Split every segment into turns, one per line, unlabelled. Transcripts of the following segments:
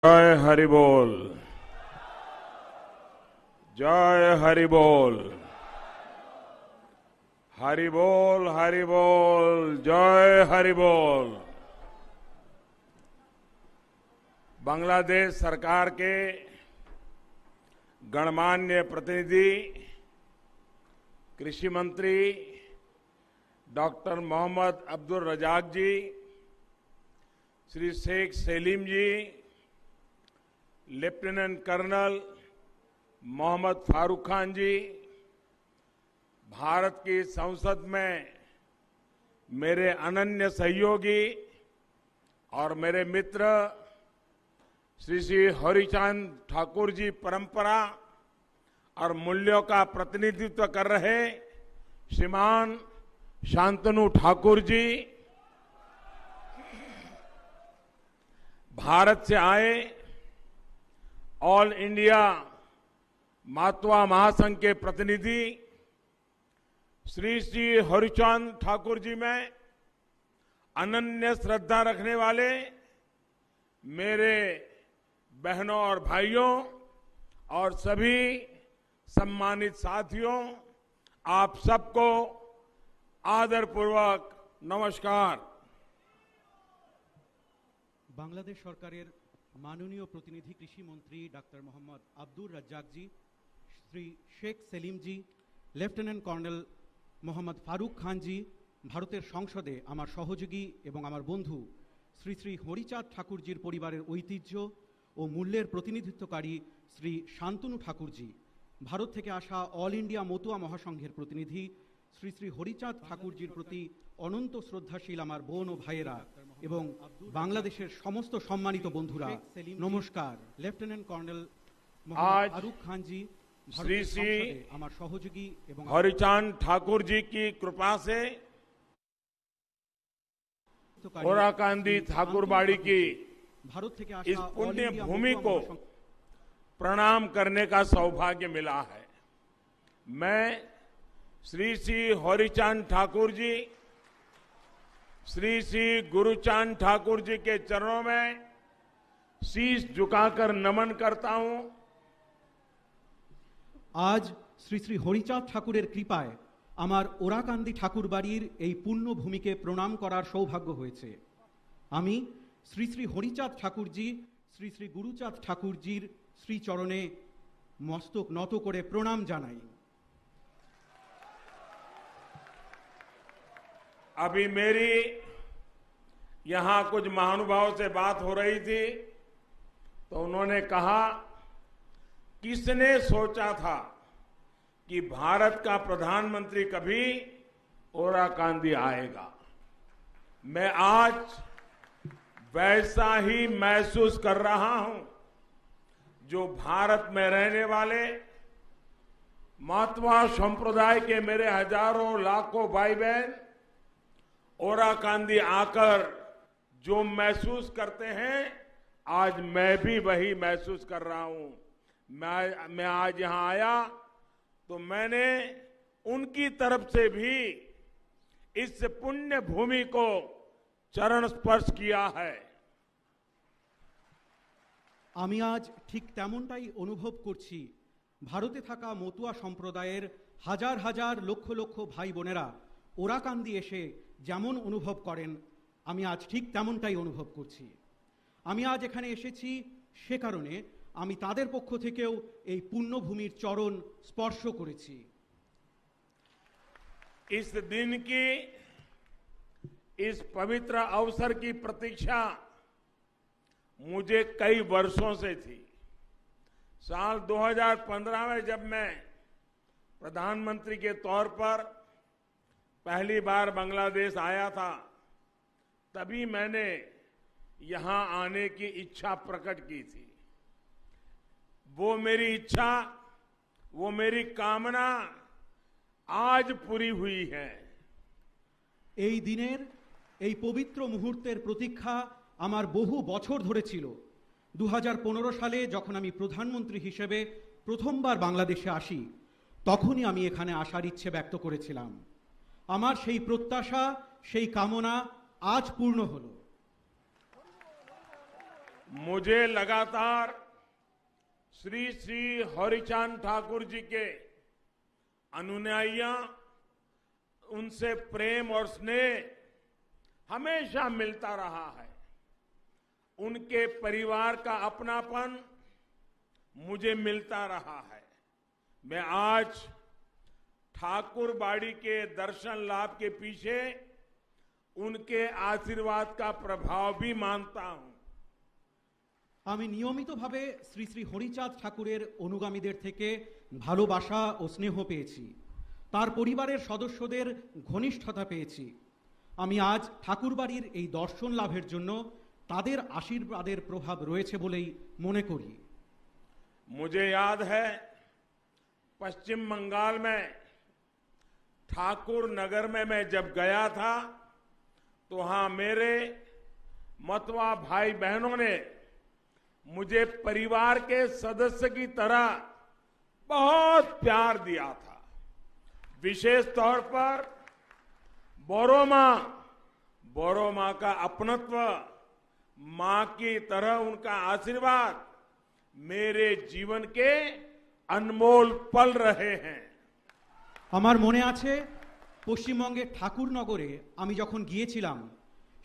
जय हरि बोल, जय हरि बोल, हरि बोल, हरि बोल, जय हरि बोल। बांग्लादेश सरकार के गणमान्य प्रतिनिधि कृषि मंत्री डॉक्टर मोहम्मद अब्दुल रजाक जी, श्री शेख सलीम जी, लेफ्टिनेंट कर्नल मोहम्मद फारूक खान जी, भारत की संसद में मेरे अनन्य सहयोगी और मेरे मित्र श्री हरिचांद ठाकुर जी, परंपरा और मूल्यों का प्रतिनिधित्व कर रहे श्रीमान शांतनु ठाकुर जी, भारत से आए ऑल इंडिया मातवा महासंघ के प्रतिनिधि श्री हरिचांद ठाकुर जी में अनन्य श्रद्धा रखने वाले मेरे बहनों और भाइयों और सभी सम्मानित साथियों, आप सबको आदरपूर्वक नमस्कार।
बांग्लादेश सरकारेर माननीय प्रतिनिधि कृषि मंत्री डॉक्टर मोहम्मद अब्दुल रज्जाक जी, श्री शेख सलीम जी, लेफ्टिनेंट कर्नल मोहम्मद फारूक खान जी, भारतेर संसदे आमार सहयोगी एवं आमार बंधु श्री श्री हरिचाँद ठाकुरजीर परिवारेर ऐतिह्य और मूल्येर प्रतिनिधित्वकारी श्री शांतनु ठाकुर जी, भारत थेके आसा ऑल इंडिया मतुआ महासंघेर प्रतिनिधि श्री श्री हरिचाँद ठाकुरजीर प्रति अनंत श्रद्धाशील आमार बोन और भाइयेरा एवं बांग्लादेशेर समस्त सम्मानित बंधुरा नमस्कार। लेफ्टिनेंट कर्नल मोहम्मद फारूक खान जी,
श्री श्री
आमार सहयोगी एवं
हरिचांद ठाकुर जी की कृपा से ओराकांदी ठाकुरबाड़ी की
भारत थेके
इस
आसा
पुण्य भूमि को प्रणाम करने का सौभाग्य मिला है। मैं श्री श्री हरिचांद ठाकुर जी, श्री श्री गुरुचांद ठाकुर जी के चरणों में शीश झुकाकर नमन करता हूं।
आज श्री श्री हरिचाँद ठाकुरेर कृपाय आमार ओराकांदी ठाकुर बाड़ीर এই पुण्य भूमिके प्रणाम करार सौभाग्य হয়েছে। আমি श्री श्री हरिचाँद ठाकुर जी, श्री श्री गुरुचाँद ठाकुर जीर श्रीचरणे मस्तक নত করে प्रणाम জানাই।
अभी मेरी यहां कुछ महानुभावों से बात हो रही थी तो उन्होंने कहा, किसने सोचा था कि भारत का प्रधानमंत्री कभी ओराकांदी आएगा। मैं आज वैसा ही महसूस कर रहा हूं जो भारत में रहने वाले मातवा संप्रदाय के मेरे हजारों लाखों भाई बहन ओराकांदी आकर जो महसूस करते हैं, आज मैं भी वही महसूस कर रहा हूं। मैं आज यहां आया तो मैंने उनकी तरफ से भी इस पुण्य भूमि को चरण स्पर्श किया है।
আমি আজ ঠিক তেমনটাই অনুভব করছি। ভারতে থাকা মতুয়া সম্প্রদায়ের হাজার হাজার লক্ষ লক্ষ ভাই বোনেরা ওরাকান্দি এসে যেমন অনুভব করেন, আমি আজ ঠিক তেমনটাই অনুভব করছি। আমি আজ এখানে এসেছি সে কারণে আমি তাদের পক্ষ থেকেও এই পুণ্যভূমির চরণ স্পর্শ করেছি।
इस दिन की, इस पवित्र अवसर की प्रतीक्षा मुझे कई वर्षों से थी। साल 2015 में जब मैं प्रधानमंत्री के तौर पर पहली बार बांग्लादेश आया था, तभी मैंने यहां आने की इच्छा प्रकट की थी। वो मेरी इच्छा, वो मेरी कामना आज पूरी हुई है।
এই দিনের এই পবিত্র মুহূর্তের প্রতীক্ষা আমার বহু বছর ধরে ছিল। 2015 সালে যখন আমি প্রধানমন্ত্রী হিসেবে প্রথমবার বাংলাদেশে আসি, তখনই আমি এখানে আসার ইচ্ছে ব্যক্ত করেছিলাম। আমার সেই প্রত্যাশা, সেই কামনা আজ পূর্ণ হলো।
मुझे लगातार श्री श्री हरिचांद ठाकुर जी के अनुयायियां, उनसे प्रेम और स्नेह हमेशा मिलता रहा है। उनके परिवार का अपनापन मुझे मिलता रहा है। मैं आज ठाकुरबाड़ी के दर्शन लाभ के पीछे उनके आशीर्वाद का प्रभाव भी मानता हूं।
আমি নিয়মিতভাবে শ্রী শ্রী হরিচাঁদ ঠাকুরের অনুগামীদের থেকে ভালোবাসা ও স্নেহ পেয়েছি, তার পরিবারের সদস্যদের ঘনিষ্ঠতা পেয়েছি। আমি আজ ঠাকুরবাড়ির এই দর্শন লাভের জন্য তাদের আশীর্বাদের প্রভাব রয়েছে বলেই মনে করি।
मुझे याद है पश्चिम बंगाल में ठाकुर नगर में मैं जब गया था तो वहां मेरे मतवा भाई बहनों ने मुझे परिवार के सदस्य की तरह बहुत प्यार दिया था। विशेष तौर पर बोरो मां का अपनत्व, मां की तरह उनका आशीर्वाद मेरे जीवन के अनमोल पल रहे हैं।
আমার মনে আছে পশ্চিমবঙ্গের ঠাকুরনগরে আমি যখন গিয়েছিলাম,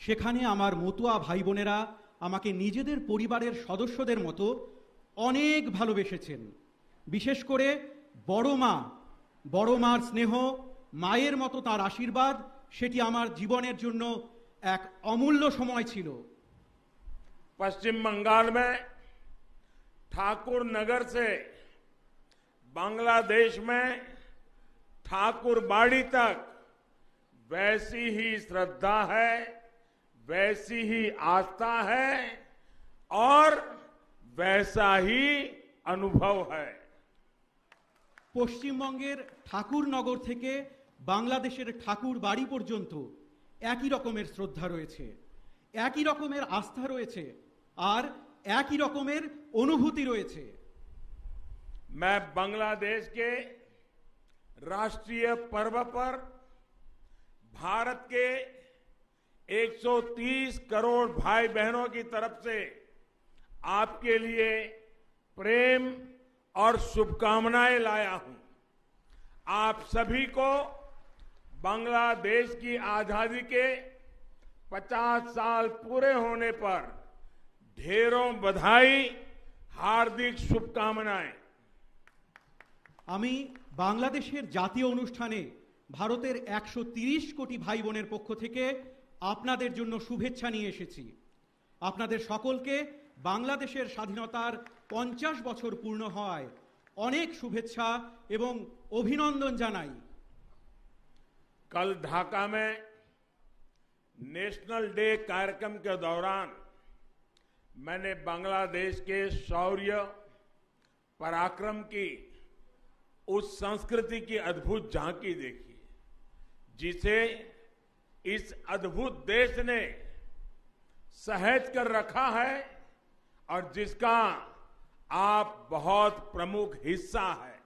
সেখানে আমার মতুয়া ভাই বোনেরা আমাকে নিজেদের পরিবারের সদস্যদের মতো অনেক ভালোবেসেছেন। বিশেষ করে বড় মার স্নেহ, মায়ের মতো তার আশীর্বাদ, সেটি আমার জীবনের জন্য এক অমূল্য সময় ছিল।
पश्चिम बंगाल में ठाकुर नगर से बांग्लादेश में ठाकुरबाड़ी तक वैसी ही श्रद्धा है, वैसी ही आस्था है और वैसा ही अनुभव है।
পশ্চিমবঙ্গের ঠাকুরনগর থেকে বাংলাদেশের ঠাকুরবাড়ি পর্যন্ত একই রকমের শ্রদ্ধা রয়েছে, একই রকমের আস্থা রয়েছে আর একই রকমের অনুভূতি রয়েছে।
मैं बांग्लादेश के राष्ट्रीय पर्व पर भारत के 130 करोड़ भाई बहनों की तरफ से आपके लिए प्रेम और शुभकामनाएं लाया हूं। आप सभी को बांग्लादेश की आजादी के 50 साल पूरे होने पर ढेरों बधाई, हार्दिक शुभकामनाएं।
আমি বাংলাদেশের জাতীয় অনুষ্ঠানে ভারতের 130 কোটি ভাই বোনের পক্ষ থেকে আপনাদের জন্য শুভেচ্ছা নিয়ে এসেছি। আপনাদের সকলকে বাংলাদেশের স্বাধীনতার 50 বছর পূর্ণ হওয়ায় অনেক শুভেচ্ছা এবং অভিনন্দন জানাই।
कल ढाका में नेशनल डे कार्यक्रम के दौरान मैंने बांग्लादेश के शौर्य, पराक्रम की उस संस्कृति की अद्भुत झांकी देखी जिसे इस अद्भुत देश ने सहेज कर रखा है और जिसका आप बहुत प्रमुख हिस्सा है।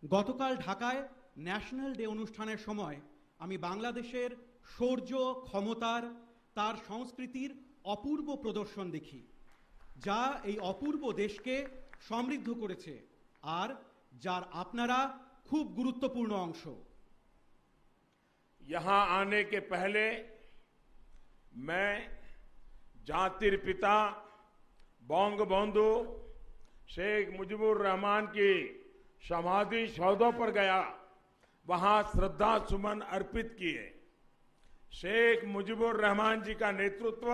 গতকাল ঢাকায় ন্যাশনাল ডে অনুষ্ঠানের সময় আমি বাংলাদেশের শৌর্য, ক্ষমতার, তার সংস্কৃতির অপূর্ব প্রদর্শন দেখি, যা এই অপূর্ব দেশকে সমৃদ্ধ করেছে আর যার আপনারা খুব গুরুত্বপূর্ণ অংশ।
यहां आने के पहले मैं जातिर पिता बंगबंधु शेख मुजीबुर रहमान की समाधि सौधों पर गया, वहां श्रद्धा सुमन अर्पित किए। शेख मुजीबुर रहमान जी का नेतृत्व,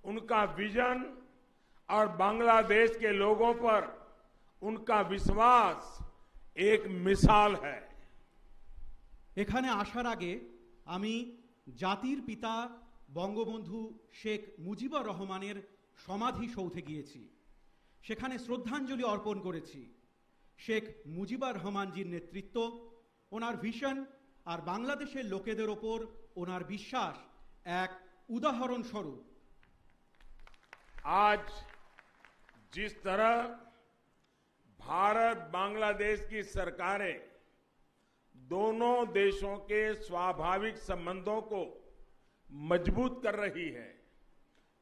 उनका विजन और बांग्लादेश के लोगों पर उनका विश्वास एक मिसाल है।
এখানে আসার আগে আমি জাতির পিতা বঙ্গবন্ধু শেখ মুজিবুর রহমানের সমাধি সৌধে গিয়েছি, সেখানে শ্রদ্ধাঞ্জলি অর্পণ করেছি। শেখ মুজিবুর রহমানজির নেতৃত্ব, ওনার ভিশন আর বাংলাদেশের লোকেদের ওপর ওনার বিশ্বাস এক উদাহরণ স্বরূপ।
आज जिस तरह भारत बांग्लादेश की सरकारें दोनों देशों के स्वाभाविक संबंधों को मजबूत कर रही है,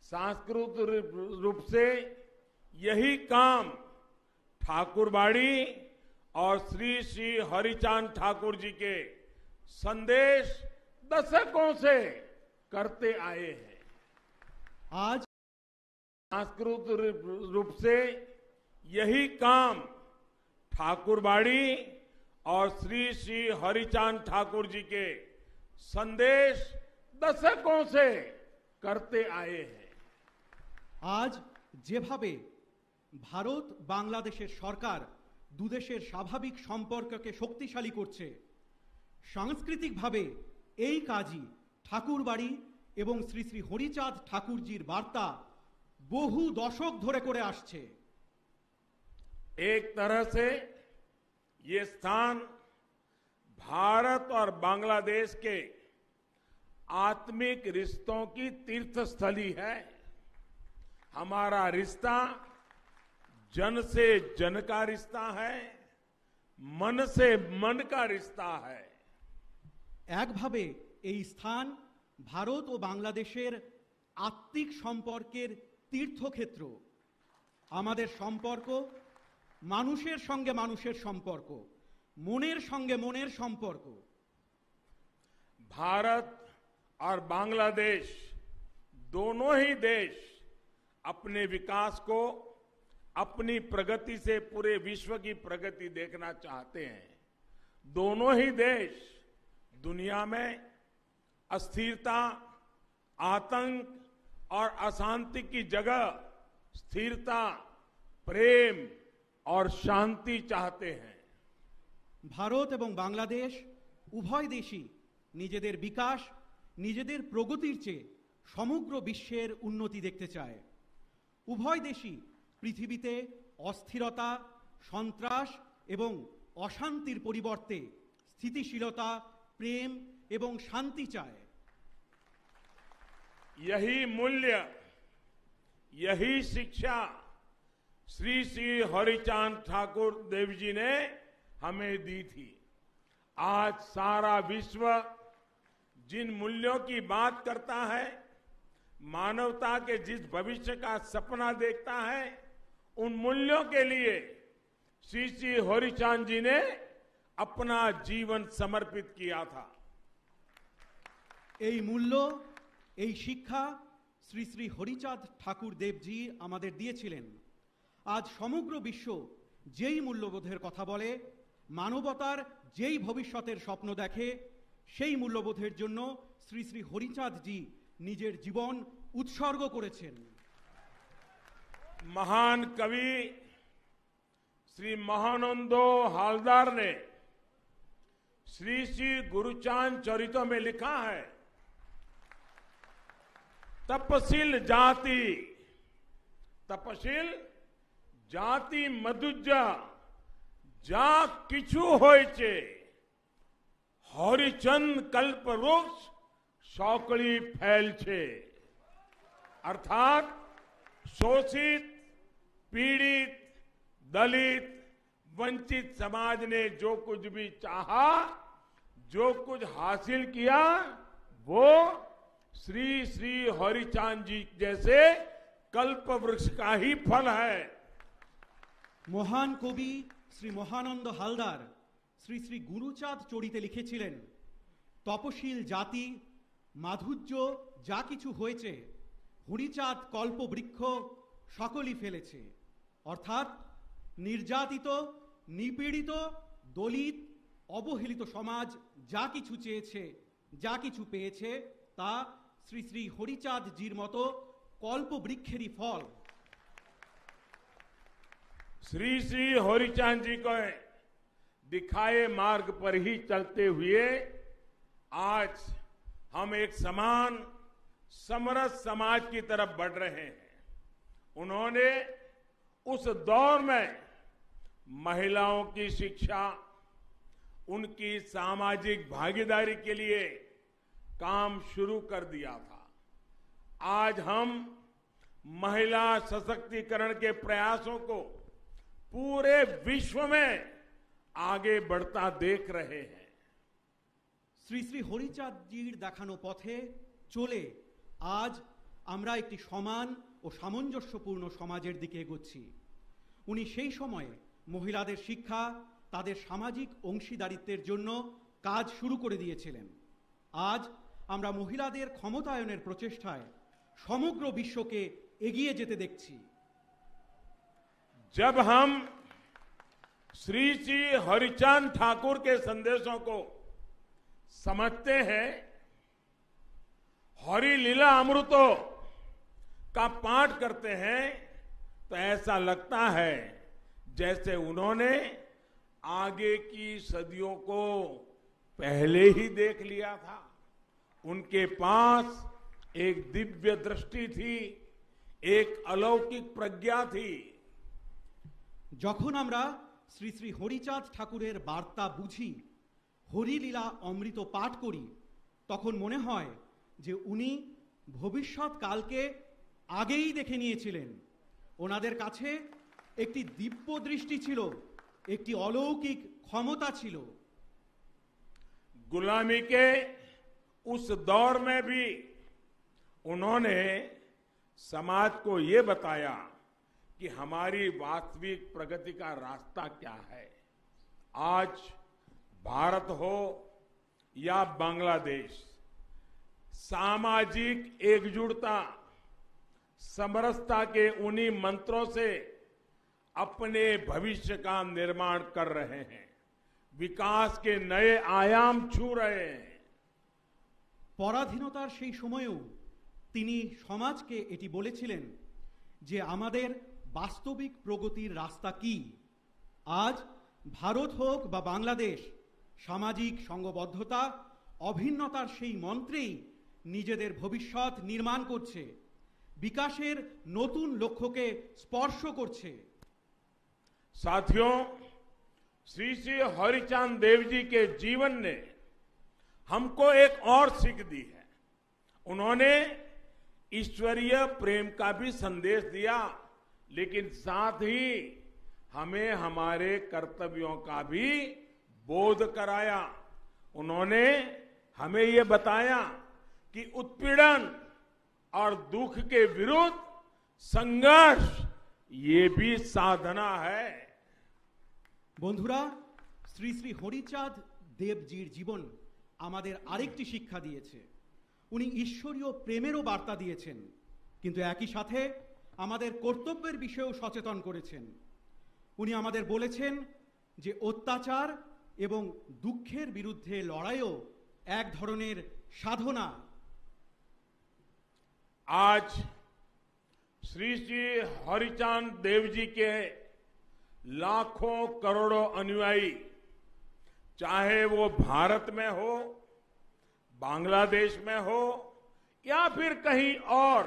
सांस्कृतिक रूप से यही काम ठाकुरबाड़ी और श्री श्री हरिचांद ठाकुर जी के संदेश दशकों से करते आए हैं।
आज
सांस्कृतिक रूप से यही काम ठाकुरबाड़ी और श्री श्री हरिचांद ठाकुर जी के संदेश दशकों से करते आए हैं।
আজ যেভাবে ভারত বাংলাদেশের সরকার দুদেশের স্বাভাবিক সম্পর্ককে শক্তিশালী করছে, সাংস্কৃতিকভাবে এই কাজই ঠাকুরবাড়ি এবং শ্রী শ্রী হরিচাঁদ ঠাকুরজির বার্তা বহু দশক ধরে করে আসছে।
एक तरह से ये स्थान भारत और बांग्लादेश के आत्मिक रिश्तों की तीर्थस्थली है। हमारा रिश्ता जन से जन का रिश्ता है, मन से मन का रिश्ता है।
একভাবে এই স্থান ভারত ও বাংলাদেশের আত্মিক সম্পর্কের তীর্থক্ষেত্র। আমাদের সম্পর্ক মানুষের সঙ্গে মানুষের সম্পর্ক, মনের সঙ্গে মনের সম্পর্ক।
भारत और बांग्लादेश दोनों ही देश अपने विकास को अपनी प्रगति से पूरे विश्व की प्रगति देखना चाहते हैं। दोनों ही देश दुनिया में अस्थिरता, आतंक और अशांति की जगह स्थिरता, प्रेम और शांति चाहते हैं।
ভারত এবং বাংলাদেশ উভয় দেশই নিজেদের বিকাশ, নিজেদের প্রগতির চেয়ে সমগ্র বিশ্বের উন্নতি দেখতে চায়। উভয় দেশই পৃথিবীতে অস্থিরতা, সন্ত্রাস এবং অশান্তির পরিবর্তে স্থিতিশীলতা, প্রেম এবং শান্তি চায়।
यही मूल्य, यही शिक्षा श्री श्री हरिचांद ठाकुर देव जी ने हमें दी थी। आज सारा विश्व जिन मूल्यों की बात करता है, मानवता के जिस भविष्य का सपना देखता है, उन मूल्यों के लिए श्री श्री हरिचांद जी ने अपना जीवन समर्पित किया था।
এই মূল্য, এই শিক্ষা শ্রী শ্রী হরিচাঁদ ঠাকুর দেবজি আমাদের দিয়েছিলেন। আজ সমগ্র বিশ্ব যেই মূল্যবোধের কথা বলে, মানবতার যেই ভবিষ্যতের স্বপ্ন দেখে, সেই মূল্যবোধের জন্য শ্রী শ্রী হরিচাঁদ জি নিজের জীবন উৎসর্গ করেছেন।
महान कवि श्री महानंदो हालदार ने श्री श्री गुरुचांद चरितो में लिखा है, तपशील जाति मधुजा जा किछु होइचे, हरिचंद कल्प वृक्ष सौकड़ी फैल छे। अर्थात शोषित, पीड़ित, दलित, वंचित समाज ने जो कुछ भी चाहा, जो कुछ हासिल किया, वो श्री श्री हरिचांद जी जैसे कल्प वृक्ष का ही फल है।
মহান কবি শ্রী মহানন্দ হালদার শ্রী শ্রী গুরুচাঁদ চরিতে লিখেছিলেন, তপশীল জাতি মাধুর্য যা কিছু হয়েছে, হরিচাঁদ কল্পবৃক্ষ সকলই ফেলেছে। অর্থাৎ নির্যাতিত, নিপীড়িত, দলিত, অবহেলিত সমাজ যা কিছু চেয়েছে, যা কিছু পেয়েছে, তা শ্রী শ্রী হরিচাঁদ জির মতো কল্পবৃক্ষেরই ফল।
श्री श्री हरिचांद जी को दिखाए मार्ग पर ही चलते हुए आज हम एक समान समरस समाज की तरफ बढ़ रहे हैं। उन्होंने उस दौर में महिलाओं की शिक्षा, उनकी सामाजिक भागीदारी के लिए काम शुरू कर दिया था। आज हम महिला सशक्तिकरण के प्रयासों को पूरे विश्व में आगे बढ़ता देख रहे हैं।
শ্রী শ্রী হরিচাঁদ জির দেখানো পথে চলে আজ আমরা একটি সমান ও সামঞ্জস্যপূর্ণ সমাজের দিকে এগোচ্ছি। উনি সেই সময়ে মহিলাদের শিক্ষা, তাদের সামাজিক অংশীদারিত্বের জন্য কাজ শুরু করে দিয়েছিলেন। আজ আমরা মহিলাদের ক্ষমতায়নের প্রচেষ্টায় সমগ্র বিশ্বকে এগিয়ে যেতে দেখছি।
जब हम श्री श्री हरिचांद ठाकुर के संदेशों को समझते हैं, हरि लीला अमृतों का पाठ करते हैं, तो ऐसा लगता है जैसे उन्होंने आगे की सदियों को पहले ही देख लिया था। उनके पास एक दिव्य दृष्टि थी, एक अलौकिक प्रज्ञा थी।
যখন আমরা শ্রী শ্রী হরিচাঁদ ঠাকুরের বার্তা বুঝি, হরিলীলা অমৃত পাঠ করি, তখন মনে হয় যে উনি ভবিষ্যৎ কালকে আগেই দেখে নিয়েছিলেন। ওনাদের কাছে একটি দিব্য দৃষ্টি ছিল, একটি অলৌকিক ক্ষমতা ছিল।
गुलामी के उस दौर में भी उन्होंने समाज को ये बताया कि हमारी वास्तविक प्रगति का रास्ता क्या है। आज भारत हो या बांग्लादेश, सामाजिक एकजुटता, समरसता के उन्हीं मंत्रों से अपने भविष्य का निर्माण कर रहे हैं, विकास के नए आयाम छू रहे हैं।
পরাধীনতার সেই সময়েও তিনি সমাজকে এটি বলেছিলেন যে আমাদের বাস্তবিক প্রগতির রাস্তা কি। আজ ভারত হোক বা বাংলাদেশ, সামাজিক সংঘবদ্ধতা, অভিন্নতার সেই মন্ত্রেই নিজেদের ভবিষ্যৎ নির্মাণ করছে, বিকাশের নতুন লক্ষ্যকে স্পর্শ করছে।
साथियों, श्री श्री हरिचांद देव जी के जीवन ने हमको एक और सीख दी है। उन्होंने ईश्वरीय प्रेम का भी संदेश दिया, लेकिन साथ ही हमें हमारे कर्तव्यों का भी बोध कराया। उन्होंने हमें ये बताया कि उत्पीड़न और दुख के विरुद्ध संघर्ष ये भी साधना है।
বন্ধুরা, শ্রী শ্রী হরিচাঁদ দেবজির জীবন আমাদের আরেকটি শিক্ষা দিয়েছে। উনি ঈশ্বরীয় প্রেমেরও বার্তা দিয়েছেন, কিন্তু একই সাথে আমাদের কর্তব্যের বিষয়েও সচেতন করেছেন। উনি আমাদের বলেছেন যে অত্যাচার এবং দুঃখের বিরুদ্ধে লড়াইও এক ধরনের সাধনা।
आज श्री श्री हरिचांद देव जी के लाखों करोड़ों अनुयायी, चाहे वो भारत में हो, बांग्लादेश में हो या फिर कहीं और,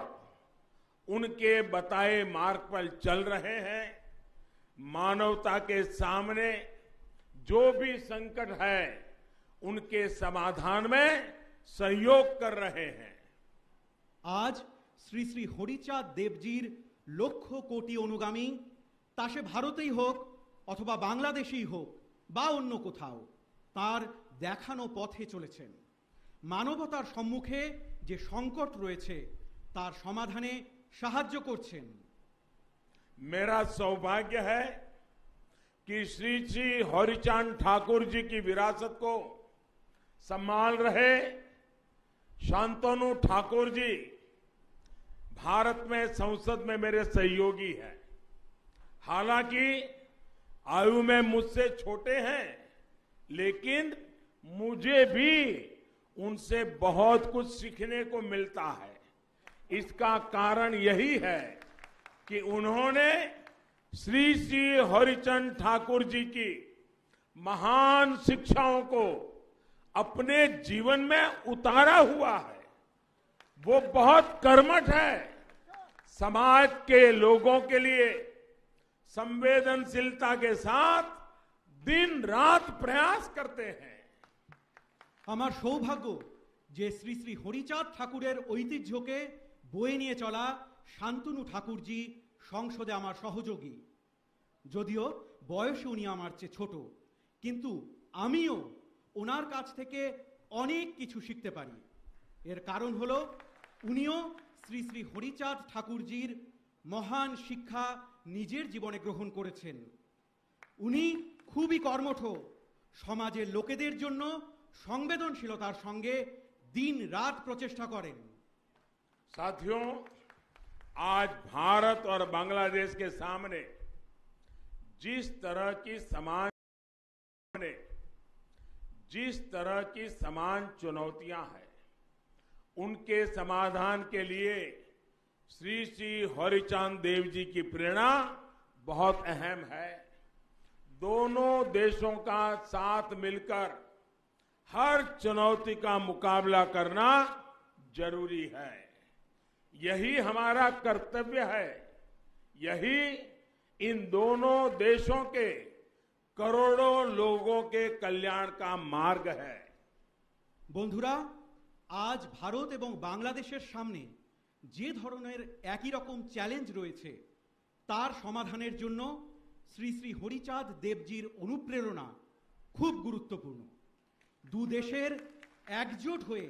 उनके बताए मार्ग पर चल रहे हैं। मानवता के सामने जो भी संकट है, उनके समाधान में सहयोग कर रहे हैं।
আজ শ্রী শ্রী হরিচাঁদ দেবজির লক্ষ কোটি অনুগামী, তা সে ভারতেই হোক অথবা বাংলাদেশেই হোক বা অন্য কোথাও, তার দেখানো পথে চলেছেন। মানবতার সম্মুখে যে সংকট রয়েছে তার সমাধানে সাহায্য করছেন।
मेरा सौभाग्य है कि श्री श्री हरिचांद ठाकुर जी की विरासत को संभाल रहे शांतनु ठाकुर जी भारत में संसद में मेरे सहयोगी हैं। हालांकि आयु में मुझसे छोटे हैं, लेकिन मुझे भी उनसे बहुत कुछ सीखने को मिलता है। इसका कारण यही है कि उन्होंने श्री श्री हरिचंद ठाकुर जी की महान शिक्षाओं को अपने जीवन में उतारा हुआ है। वो बहुत कर्मठ है, समाज के लोगों के लिए संवेदनशीलता के साथ दिन रात प्रयास करते हैं।
আমার সৌভাগ্য যে শ্রী শ্রী হরিচাঁদ ঠাকুরের ঐতিহ্যকে বয়ে নিয়ে চলা শান্তনু ঠাকুরজি সংসদে আমার সহযোগী। যদিও বয়সে উনি আমার চেয়ে ছোট, কিন্তু আমিও ওনার কাছ থেকে অনেক কিছু শিখতে পারি। এর কারণ হলো উনিও শ্রী শ্রী হরিচাঁদ ঠাকুরজির মহান শিক্ষা নিজের জীবনে গ্রহণ করেছেন। উনি খুবই কর্মঠ, সমাজের লোকেদের জন্য সংবেদনশীলতার সঙ্গে दिन रात प्रचेष्टा करें।
साथियों, आज भारत और बांग्लादेश के सामने जिस तरह की समान चुनौतियां हैं, उनके समाधान के लिए श्री श्री हरिचांद देव जी की प्रेरणा बहुत अहम है। दोनों देशों का साथ मिलकर हर चुनौती का मुकाबला करना जरूरी है। यही हमारा कर्तव्य है। यही इन दोनों देशों के करोड़ों लोगों के कल्याण का मार्ग है।
বন্ধুরা, আজ ভারত এবং বাংলাদেশের সামনে যে ধরনের একই রকম চ্যালেঞ্জ রয়েছে, তার সমাধানের জন্য শ্রী শ্রী হরিচাঁদ দেবজির অনুপ্রেরণা খুব গুরুত্বপূর্ণ। দু দেশের একজোট হয়ে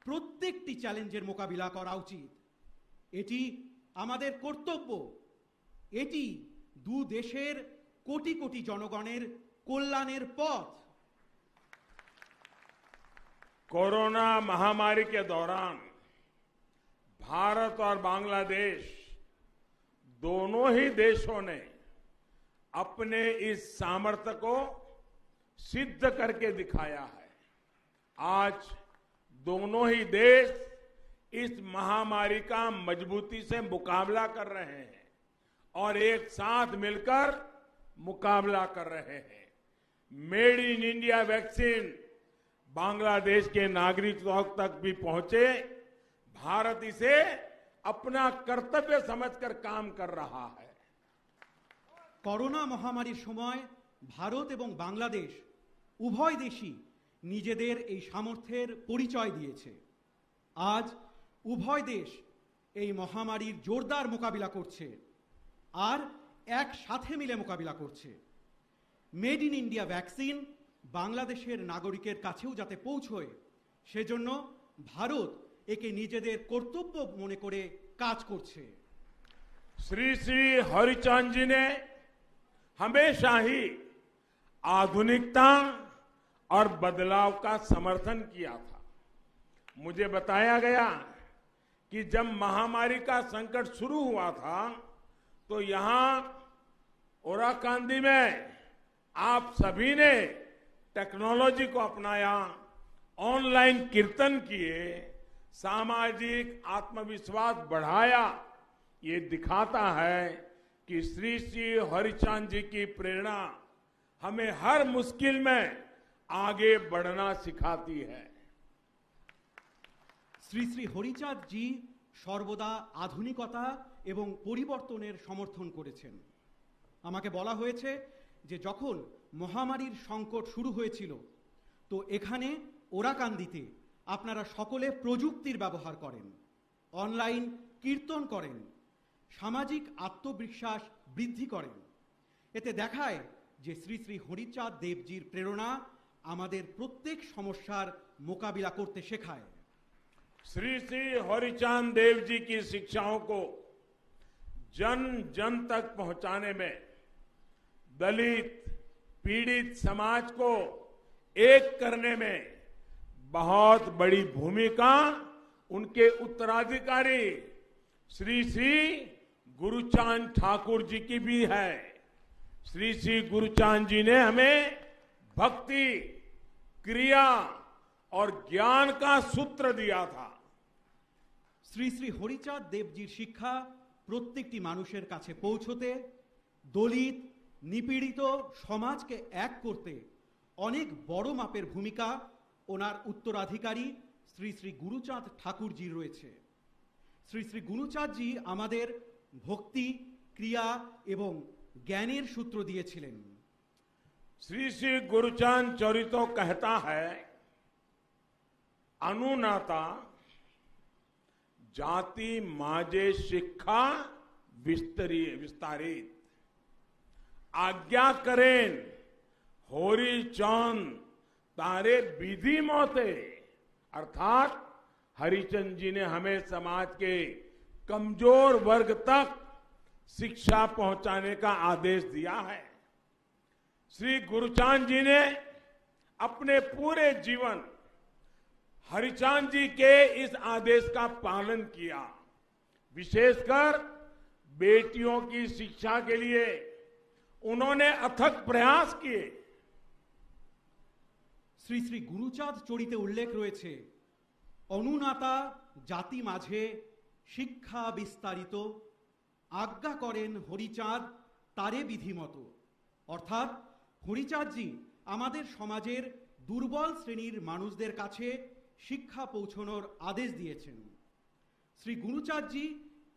প্রত্যেকটি চ্যালেঞ্জের মোকাবিলা করা উচিত। এটি আমাদের কর্তব্য। এটি দু দেশের কোটি কোটি জনগণের কল্যাণের পথ।
कोरोना महामारी के दौरान भारत और बांग्लादेश दोनों ही देशों ने अपने इस सामर्थ्य को सिद्ध करके दिखाया है। आज दोनों ही देश इस महामारी का मजबूती से मुकाबला कर रहे हैं और एक साथ मिलकर मुकाबला कर रहे हैं। Made in India vaccine Bangladesh के नागरिकों तक भी पहुंचे, भारत इसे अपना कर्तव्य समझकर काम कर रहा है।
করোনা মহামারীর সময় ভারত এবং বাংলাদেশ উভয় দেশই নিজেদের এই সামর্থ্যের পরিচয় দিয়েছে। আজ উভয় দেশ এই মহামারীর জোরদার মোকাবিলা করছে আর একসাথে মিলে মোকাবিলা করছে। মেড ইন ইন্ডিয়া ভ্যাকসিন বাংলাদেশের নাগরিকের কাছেও যাতে পৌঁছয়, সেজন্য ভারত একে নিজেদের কর্তব্য মনে করে কাজ করছে।
श्री श्री हरिचांद जी ने हमेशा ही आधुनिकता और बदलाव का समर्थन किया था। मुझे बताया गया कि जब महामारी का संकट शुरू हुआ था तो यहां ओराकांदी में आप सभी ने टेक्नोलॉजी को अपनाया, ऑनलाइन कीर्तन किए, सामाजिक आत्मविश्वास बढ़ाया। ये दिखाता है कि श्री श्री हरिचांद जी की प्रेरणा हमें हर मुश्किल में आगे बढ़ना सिखाती है।
শ্রী শ্রী হরিচাঁদ জি সর্বদা আধুনিকতা এবং পরিবর্তনের সমর্থন করেছেন। আমাকে বলা হয়েছে যে যখন মহামারীর সংকট শুরু হয়েছিল, তো এখানে ওরাকান্দিতে আপনারা সকলে প্রযুক্তির ব্যবহার করেন, অনলাইন কীর্তন করেন, সামাজিক আত্মবিশ্বাস বৃদ্ধি করেন। এতে দেখায় যে শ্রী শ্রী হরিচাঁদ দেবজির প্রেরণা আমাদের প্রত্যেক সমস্যার মোকাবিলা করতে শেখায়।
श्री श्री हरिचांद देव जी की शिक्षाओं को जन जन तक पहुंचाने में दलित पीड़ित समाज को एक करने में बहुत बड़ी भूमिका उनके उत्तराधिकारी श्री श्री गुरुचांद ठाकुर जी की भी है। श्री श्री गुरुचांद जी ने हमें भक्ति, क्रिया और ज्ञान का सूत्र दिया था।
শ্রী শ্রী হরিচাঁদ দেবজির শিক্ষা প্রত্যেকটি মানুষের কাছে পৌঁছতে, দলিত নিপীড়িত সমাজকে এক করতে অনেক বড় মাপের ভূমিকা ওনার উত্তরাধিকারী শ্রী শ্রী গুরুচাঁদ ঠাকুরজি রয়েছে। শ্রী শ্রী গুরুচাঁদজি আমাদের ভক্তি, ক্রিয়া এবং জ্ঞানের সূত্র দিয়েছিলেন।
श्री श्री गुरुचांद चरितो कहता है, अनुनाता जाति माजे शिक्षा विस्तारित आज्ञा करें होरी चांद तारे विधि मोते। अर्थात हरिचंद जी ने हमें समाज के कमजोर वर्ग तक शिक्षा पहुंचाने का आदेश दिया है। श्री गुरुचांद जी ने अपने पूरे जीवन हरिचांद जी के इस आदेश का पालन किया। विशेषकर बेटियों की शिक्षा के लिए उन्होंने अथक प्रयास किए।
শ্রী শ্রী গুরুচাঁদ চরিতে উল্লেখ রয়েছে, অনুনাতা জাতি মাঝে শিক্ষা বিস্তারিত, আজ্ঞা করেন হরিচাঁদ তারে বিধিমতো। অর্থাৎ হরিচাঁদজি আমাদের সমাজের দুর্বল শ্রেণীর মানুষদের কাছে শিক্ষা পৌঁছানোর আদেশ দিয়েছেন। শ্রী গুরুচাঁদজি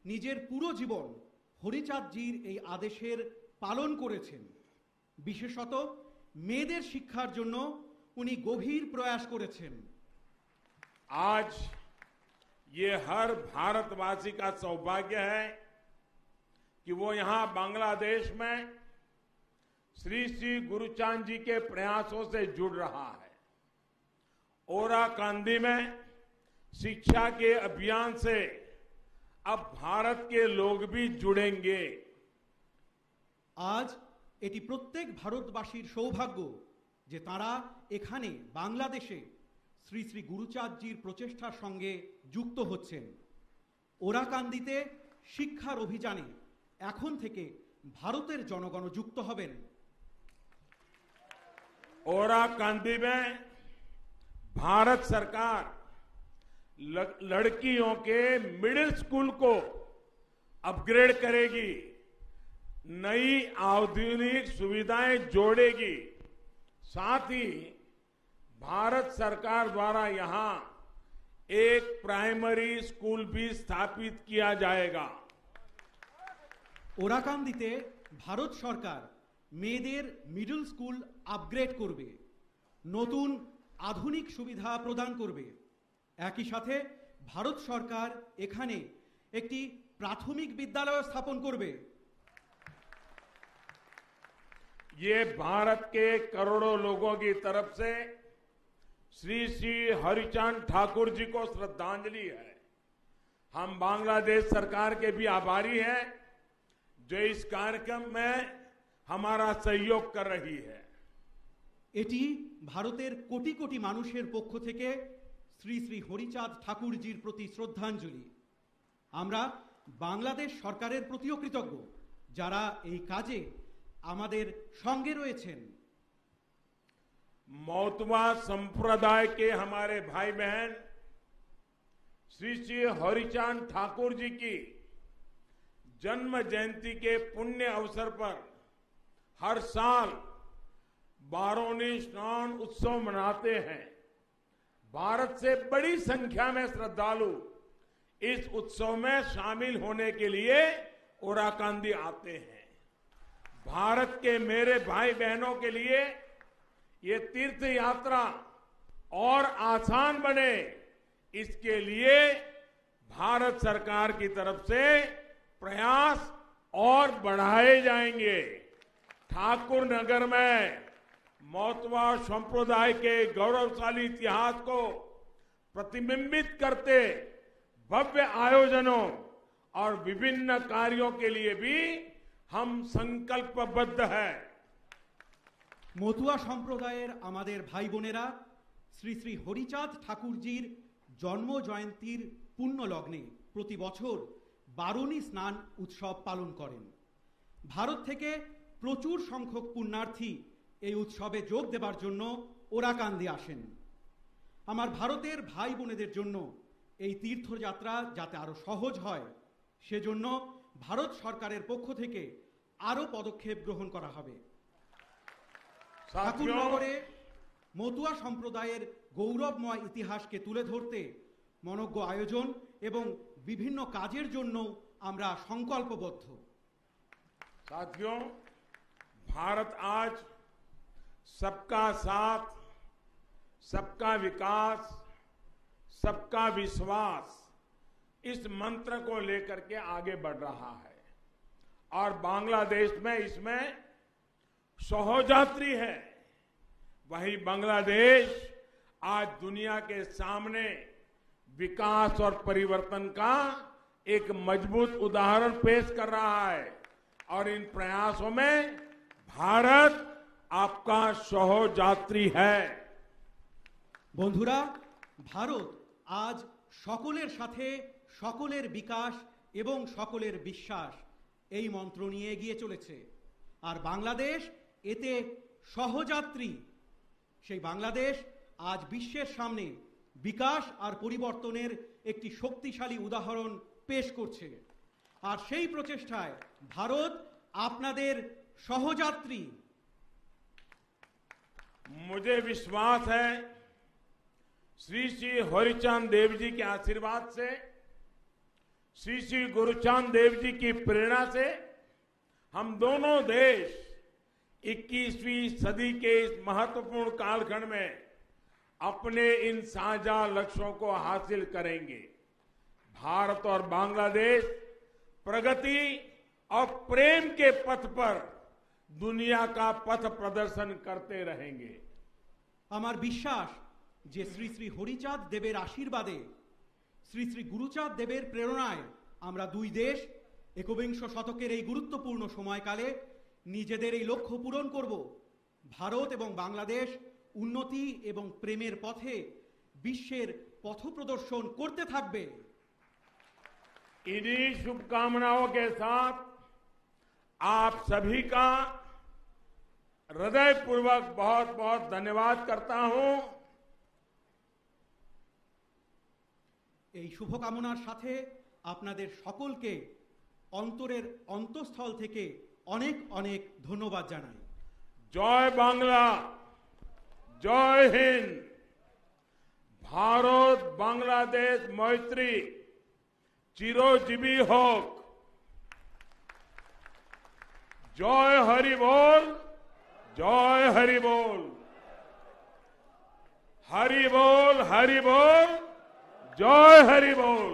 নিজের পুরো জীবন হরিচাঁদজির এই আদেশের পালন করেছেন। বিশেষত মেয়েদের শিক্ষার জন্য উনি গভীর প্রয়াস করেছেন।
आज ये हर भारतवासी का सौभाग्य है कि वो यहां बांग्लादेश में श्री श्री गुरुचांद जी के प्रयासों से जुड़ रहा है। ओराकांदी में शिक्षा के अभियान से अब भारत के लोग भी जुड़ेंगे।
আজ এটি প্রত্যেক ভারতবাসীর সৌভাগ্য যে তারা এখানে বাংলাদেশে শ্রী শ্রী গুরুচাঁদজির প্রচেষ্টার সঙ্গে যুক্ত হচ্ছেন। ওরাকান্দিতে শিক্ষার অভিযানে এখন থেকে ভারতের জনগণ যুক্ত হবেন।
ओराकांदी में भारत सरकार लड़कियों के मिडिल स्कूल को अपग्रेड करेगी, नई आधुनिक सुविधाएं जोड़ेगी। साथ ही भारत सरकार द्वारा यहां एक प्राइमरी स्कूल भी स्थापित किया जाएगा।
ওরাকান্দিতে ভারত সরকার মেয়েদের মিডল স্কুল আপগ্রেড করবে, নতুন আধুনিক সুবিধা প্রদান করবে। একই সাথে ভারত সরকার এখানে একটি প্রাথমিক বিদ্যালয় স্থাপন করবে।
ये भारत के करोड़ों लोगों की तरफ से श्री श्री हरिचांद ठाकुर जी को श्रद्धांजलि है। हम बांग्लादेश सरकार के भी आभारी हैं जो इस कार्यक्रम में हमारा सहयोग कर रही है।
এটি ভারতের কোটি কোটি মানুষের পক্ষ থেকে শ্রী শ্রী হরিচাঁদ ঠাকুরজির প্রতি শ্রদ্ধাঞ্জলি। আমরা বাংলাদেশ সরকারের প্রতিও কৃতজ্ঞ যারা এই কাজে আমাদের সঙ্গে রয়েছেন।
मौतवा संप्रदाय के हमारे भाई बहन श्री श्री हरिचांद ठाकुर जी की जन्म जयंती के पुण्य अवसर पर हर साल बारोनी स्नान उत्सव मनाते हैं। भारत से बड़ी संख्या में श्रद्धालु इस उत्सव में शामिल होने के लिए ओराकांदी आते हैं। भारत के मेरे भाई बहनों के लिए ये तीर्थ यात्रा और आसान बने, इसके लिए भारत सरकार की तरफ से प्रयास और बढ़ाए जाएंगे। ठाकुर नगर में मौतवा संप्रदाय के गौरवशाली इतिहास को प्रतिबिंबित करते भव्य आयोजनों और विभिन्न कार्यों के लिए भी हम संकल्पबद्ध हैं।
মতুয়া সম্প্রদায়ের আমাদের ভাই বোনেরা শ্রী শ্রী হরিচাঁদ ঠাকুরজির জন্ম জয়ন্তীর পুণ্য লগ্নে প্রতি বছর বারুণী স্নান উৎসব পালন করেন। ভারত থেকে প্রচুর সংখ্যক পুণ্যার্থী এই উৎসবে যোগ দেবার জন্য ওরাকান্দি আসেন। আমার ভারতের ভাই বোনেদের জন্য এই তীর্থযাত্রা যাতে আরো সহজ হয় সেজন্য ভারত সরকারের পক্ষ থেকে আরো পদক্ষেপ গ্রহণ করা হবে। ঠাকুরনগরে মতুয়া সম্প্রদায়ের গৌরবময় ইতিহাসকে তুলে ধরতে মনজ্ঞ আয়োজন এবং বিভিন্ন কাজের জন্য আমরা সংকল্পবদ্ধ।
साथियों, भारत आज सबका साथ, सबका विकास, सबका विश्वास इस मंत्र को लेकर के आगे बढ़ रहा है और बांग्लादेश में इसमें सहोजात्री है। वही बांग्लादेश आज दुनिया के सामने विकास और परिवर्तन का एक मजबूत उदाहरण पेश कर रहा है और इन प्रयासों में भारत आपका सहयात्री है।
বন্ধুরা, ভারত আজ সকলের সাথে সকলের বিকাশ এবং সকলের বিশ্বাস এই মন্ত্র নিয়ে এগিয়ে চলেছে, আর বাংলাদেশ এতে সহযাত্রী। সেই বাংলাদেশ আজ বিশ্বের সামনে বিকাশ আর পরিবর্তনের একটি শক্তিশালী উদাহরণ পেশ করছে, আর সেই প্রচেষ্টায় ভারত আপনাদের সহযাত্রী।
मुझे विश्वास है श्री श्री हरिचांद देव जी के आशीर्वाद से, श्री श्री गुरुचांद देव जी की प्रेरणा से हम दोनों देश 21वीं सदी के इस महत्वपूर्ण कालखंड में अपने इन साझा लक्ष्यों को हासिल करेंगे। भारत और बांग्लादेश प्रगति और प्रेम के पथ पर दुनिया का पथ प्रदर्शन करते रहेंगे।
আমার বিশ্বাস যে শ্রী শ্রী হরিচাঁদ দেবের আশীর্বাদে, শ্রী শ্রী গুরুচাঁদ দেবের প্রেরণায় আমরা দুই দেশ একবিংশ শতকের এই গুরুত্বপূর্ণ সময়কালে নিজেদের এই লক্ষ্য পূরণ করব। ভারত এবং বাংলাদেশ উন্নতি এবং প্রেমের পথে বিশ্বের পথপ্রদর্শন করতে থাকবে।
इन्हीं शुभकामनाओं के साथ आप सभी का हृदयपूर्वक बहुत बहुत धन्यवाद करता हूं।
এই শুভকামনার সাথে আপনাদের সকলকে অন্তরের অন্তঃস্থল থেকে অনেক অনেক ধন্যবাদ জানাই।
জয় বাংলা, জয় হিন্দ। ভারত বাংলাদেশ মৈত্রী চিরজীবী হোক। জয় হরি বল, জয় হরি বল, হরি বল, হরি বল, জয় হরি বল।